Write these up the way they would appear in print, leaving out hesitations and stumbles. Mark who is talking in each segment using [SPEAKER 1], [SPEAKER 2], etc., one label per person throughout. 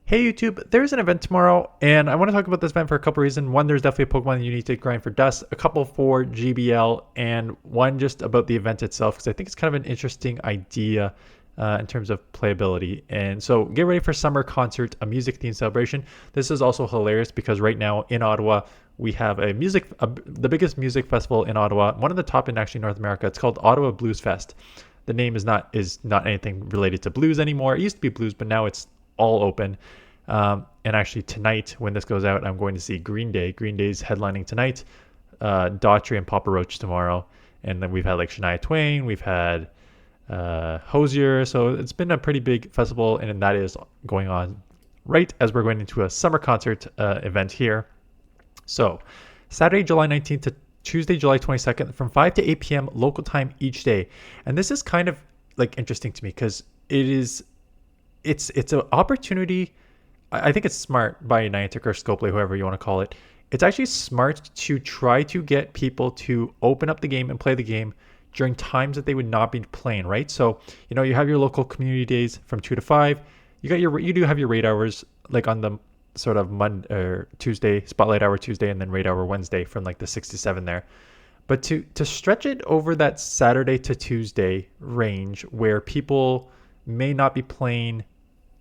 [SPEAKER 1] Hey YouTube, there's an event tomorrow, and I want to talk about this event for a couple reasons. One, there's definitely a Pokemon you need to grind for Dust, a couple for GBL, and one just about the event itself, because I think it's kind of an interesting idea in terms of playability. And so get ready for Summer Concert, a music themed celebration. This is also hilarious because right now in Ottawa, we have the biggest music festival in Ottawa, one of the top in actually North America. It's called Ottawa Blues Fest. The name is not anything related to blues anymore. It used to be blues, but now it's all open. And actually tonight, when this goes out, I'm going to see Green Day. Green Day's headlining tonight, Daughtry and Papa Roach tomorrow. And then we've had like Shania Twain, we've had Hosier. So it's been a pretty big festival, and that is going on right as we're going into a summer concert event here. So Saturday, July 19th to Tuesday, July 22nd from 5 to 8 p.m. local time each day. And this is kind of like interesting to me because it's an opportunity. I think it's smart by Niantic or Scopely, whoever you want to call it. It's actually smart to try to get people to open up the game and play the game during times that they would not be playing, right? So, you have your local community days from 2 to 5. You do have your raid hours like on the sort of Monday or Tuesday, Spotlight Hour Tuesday, and then raid hour Wednesday from like the 6 to 7 there. But to stretch it over that Saturday to Tuesday range where people may not be playing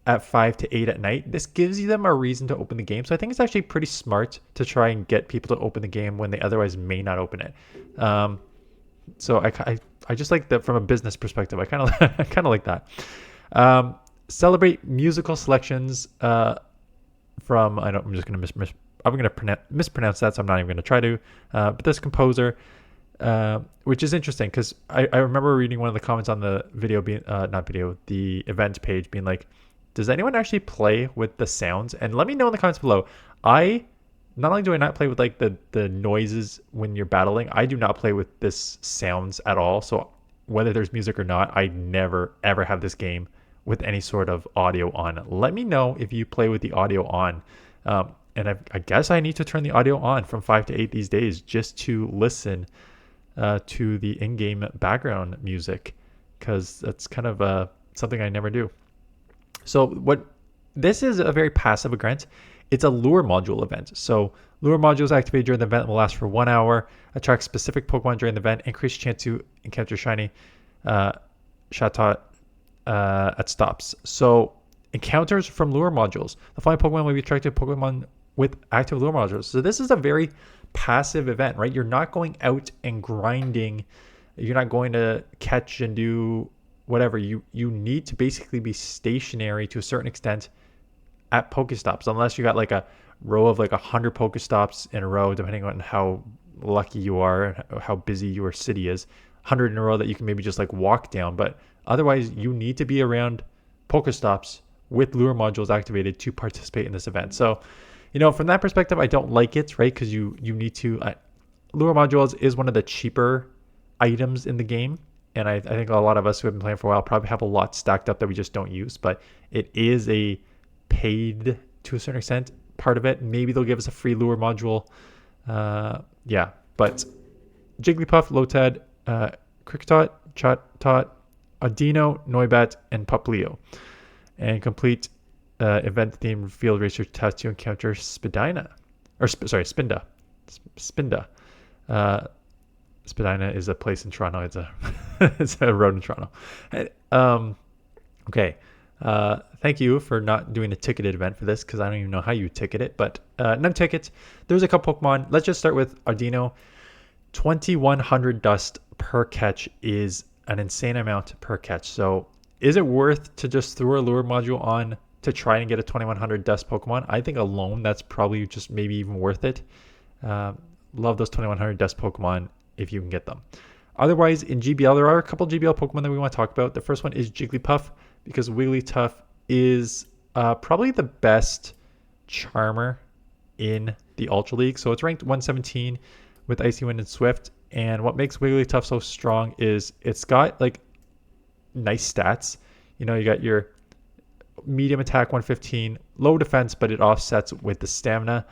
[SPEAKER 1] at 5 to 8 at night, this gives them a reason to open the game. So I think it's actually pretty smart to try and get people to open the game when they otherwise may not open it. So I just like that from a business perspective. I kind of I kind of like that. Celebrate musical selections from I'm just gonna I'm gonna mispronounce that, so I'm not even gonna try to. But this composer, which is interesting because I remember reading one of the comments on the video being not video, the event page being like, does anyone actually play with the sounds? And let me know in the comments below. I not only do I not play with like the noises when you're battling, I do not play with this sounds at all. So whether there's music or not, I never ever have this game with any sort of audio on. Let me know if you play with the audio on. And I guess I need to turn the audio on from 5 to 8 these days just to listen to the in-game background music, because that's kind of something I never do. So this is a very passive event. It's a lure module event. So lure modules activated during the event will last for 1 hour, attract specific Pokemon during the event, increase chance to encounter shiny Chatot at stops. So encounters from lure modules. The following Pokemon will be attracted to Pokemon with active lure modules. So this is a very passive event, right? You're not going out and grinding. You're not going to catch and do whatever. You need to basically be stationary to a certain extent at Pokestops, unless you got like a row of like 100 Pokestops in a row, depending on how lucky you are and how busy your city is. 100 in a row that you can maybe just like walk down, but otherwise you need to be around Pokestops with lure modules activated to participate in this event. So, from that perspective, I don't like it, right? Because you need to lure modules is one of the cheaper items in the game. And I think a lot of us who have been playing for a while probably have a lot stacked up that we just don't use. But it is a paid, to a certain extent, part of it. Maybe they'll give us a free lure module. Yeah. But Jigglypuff, Lotad, Kricketot, Chatot, Audino, Noibat, and Poplio. And complete event-themed field research test to encounter Spinda. Spinda. Spadina is a place in Toronto. It's a it's a road in Toronto. Okay. Thank you for not doing a ticketed event for this, because I don't even know how you ticket it. But none tickets. There's a couple Pokemon. Let's just start with Audino. 2,100 dust per catch is an insane amount per catch. So is it worth to just throw a lure module on to try and get a 2,100 dust Pokemon? I think alone that's probably just maybe even worth it. Love those 2,100 dust Pokemon if you can get them. Otherwise, in GBL, there are a couple GBL Pokemon that we want to talk about. The first one is Jigglypuff, because Wigglytuff is probably the best Charmer in the Ultra League. So it's ranked 117 with Icy Wind and Swift. And what makes Wigglytuff so strong is it's got like nice stats. You got your medium attack 115, low defense, but it offsets with the stamina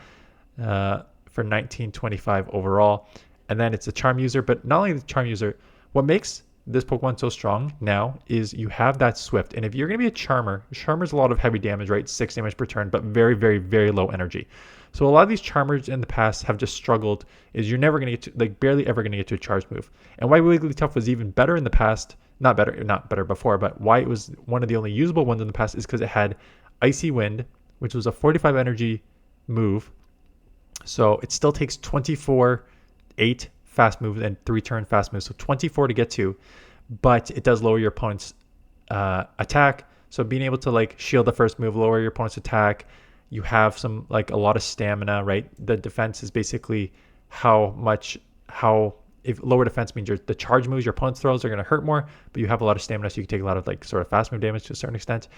[SPEAKER 1] for 1925 overall. And then it's a charm user, but not only the charm user, what makes this Pokemon's so strong now is you have that Swift. And if you're going to be a Charmer, Charmer's a lot of heavy damage, right? 6 damage per turn, but very, very, very low energy. So a lot of these Charmers in the past have just struggled, is you're never going to get to, like barely ever going to get to a charge move. And why Wigglytuff was even better in the past, not better before, but why it was one of the only usable ones in the past is because it had Icy Wind, which was a 45 energy move. So it still takes 24, 8 fast moves and 3 turn fast moves. So 24 to get to, but it does lower your opponent's attack. So being able to like shield the first move, lower your opponent's attack. You have some like a lot of stamina, right? The defense is basically if lower defense means the charge moves your opponent's throws are going to hurt more, but you have a lot of stamina, so you can take a lot of like sort of fast move damage to a certain extent.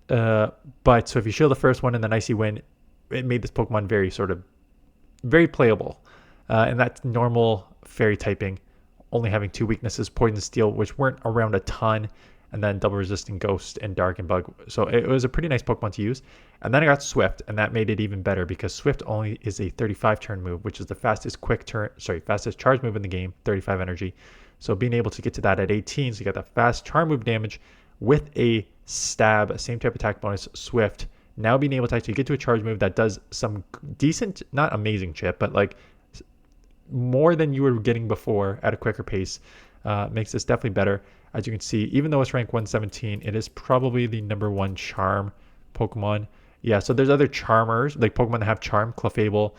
[SPEAKER 1] But so if you shield the first one and then Icy Wind, it made this Pokemon very playable. And that's normal fairy typing, only having 2 weaknesses, Poison Steel, which weren't around a ton, and then double resisting Ghost and Dark and Bug. So it was a pretty nice Pokemon to use. And then I got Swift, and that made it even better because Swift only is a 35 turn move, which is the fastest charge move in the game, 35 energy. So being able to get to that at 18, so you got that fast charm move damage with a stab, same type attack bonus, Swift. Now being able to actually get to a charge move that does some decent, not amazing chip, but like more than you were getting before at a quicker pace, makes this definitely better. As you can see, even though it's ranked 117, it is probably the #1 charm Pokemon. Yeah, so there's other charmers, like Pokemon that have charm, Clefable,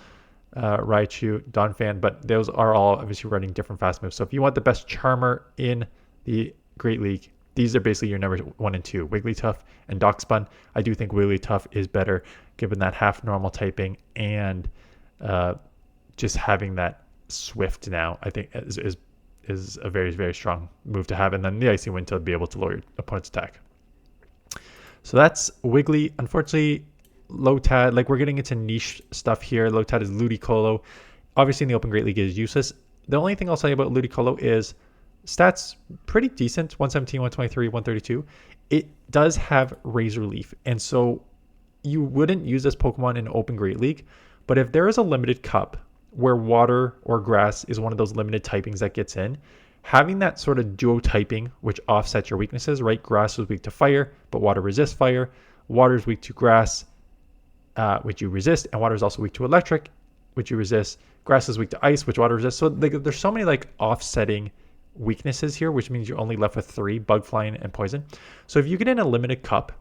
[SPEAKER 1] Raichu, Donphan, but those are all obviously running different fast moves. So if you want the best charmer in the Great League, these are basically your number 1 and 2, Wigglytuff and Darkspun. I do think Wigglytuff is better given that half normal typing and just having that Swift now, I think is a very, very strong move to have. And then the Icy Wind to be able to lower your opponent's attack. So that's Wiggly. Unfortunately, Lotad, like we're getting into niche stuff here. Lotad is Ludiccolo. Obviously in the Open Great League is useless. The only thing I'll say about Ludiccolo is stats pretty decent, 117, 123, 132. It does have Razor Leaf. And so you wouldn't use this Pokemon in Open Great League. But if there is a limited cup where water or grass is one of those limited typings that gets in, having that sort of duo typing, which offsets your weaknesses, right? Grass is weak to fire, but water resists fire. Water is weak to grass, which you resist, and water is also weak to electric, which you resist. Grass is weak to ice, which water resists. So there's so many like offsetting weaknesses here, which means you're only left with 3, Bug, Flying, and Poison. So if you get in a limited cup,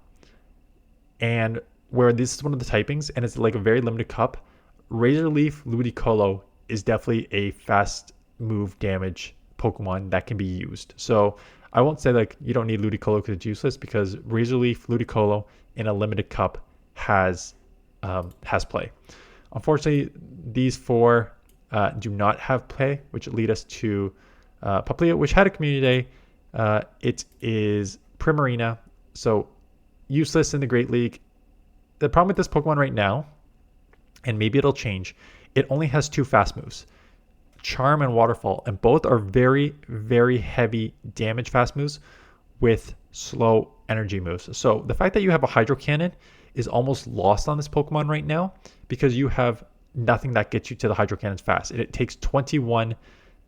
[SPEAKER 1] and where this is one of the typings, and it's like a very limited cup, Razor Leaf Ludiccolo is definitely a fast move damage Pokemon that can be used. So I won't say like you don't need Ludiccolo because it's useless, because Razor Leaf Ludiccolo in a limited cup has play. Unfortunately, these 4 do not have play, which lead us to Paplia, which had a community day. It is Primarina, so useless in the Great League. The problem with this Pokemon right now, and maybe it'll change, it only has 2 fast moves, Charm and Waterfall, and both are very, very heavy damage fast moves with slow energy moves. So the fact that you have a Hydro Cannon is almost lost on this Pokemon right now, because you have nothing that gets you to the Hydro Cannons fast. It takes 21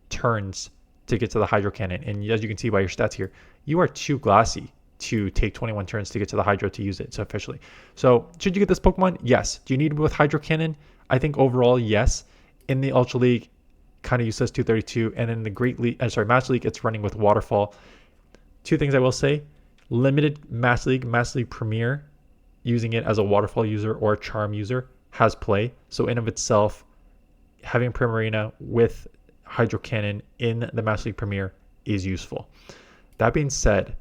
[SPEAKER 1] turns to get to the Hydro Cannon, and as you can see by your stats here, you are too glassy to take 21 turns to get to the Hydro to use it so officially. So should you get this Pokemon? Yes. Do you need it with Hydro Cannon? I think overall, yes. In the Ultra League, kind of useless, 232, and in the Master League, it's running with Waterfall. 2 things I will say: limited Master League Premier, using it as a Waterfall user or a Charm user has play. So in of itself, having Primarina with Hydro Cannon in the Master League Premier is useful. That being said,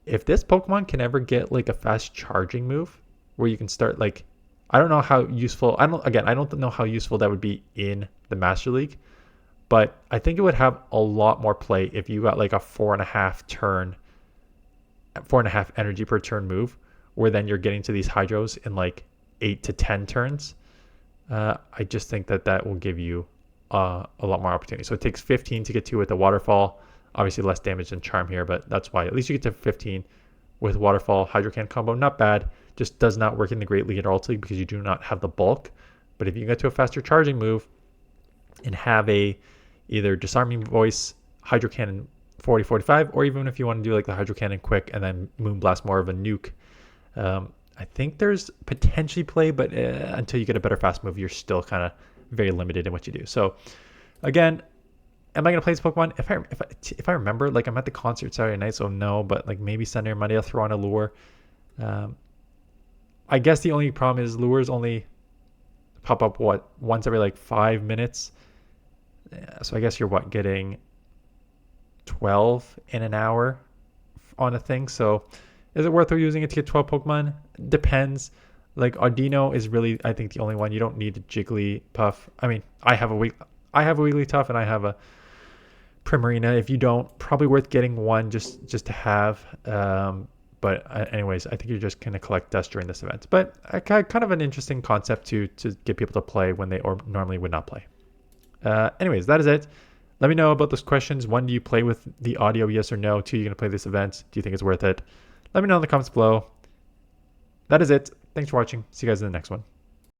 [SPEAKER 1] if this Pokemon can ever get like a fast charging move where you can start like, I don't know how useful, I don't know how useful that would be in the Master League, but I think it would have a lot more play if you got like a 4.5 energy per turn move, where then you're getting to these Hydros in like 8 to 10 turns. I just think that will give you a lot more opportunity. So it takes 15 to get to with the Waterfall. Obviously less damage than Charm here, but that's why at least you get to 15 with Waterfall. Hydro Cannon combo, not bad. Just does not work in the Great League at all because you do not have the bulk. But if you get to a faster charging move and have a either Disarming Voice, Hydro Cannon 40, 45, or even if you want to do like the Hydro Cannon quick and then Moonblast more of a nuke. I think there's potentially play, but until you get a better fast move, you're still kind of very limited in what you do. So again, am I going to play this Pokemon? If I remember, like I'm at the concert Saturday night, so no, but like maybe Sunday or Monday I'll throw on a lure. I guess the only problem is lures only pop up once every like 5 minutes. So I guess you're getting 12 in an hour on a thing. So is it worth using it to get 12 Pokemon? Depends. Like Audino is really, I think, the only one. You don't need a Jigglypuff. I mean, I have a Wigglytuff and I have a Primarina. If you don't, probably worth getting one just to have. But anyways, I think you're just going to collect dust during this event. But kind of an interesting concept to get people to play when they normally would not play. Anyways, that is it. Let me know about those questions. 1, do you play with the audio, yes or no? 2, you're going to play this event. Do you think it's worth it? Let me know in the comments below. That is it. Thanks for watching. See you guys in the next one.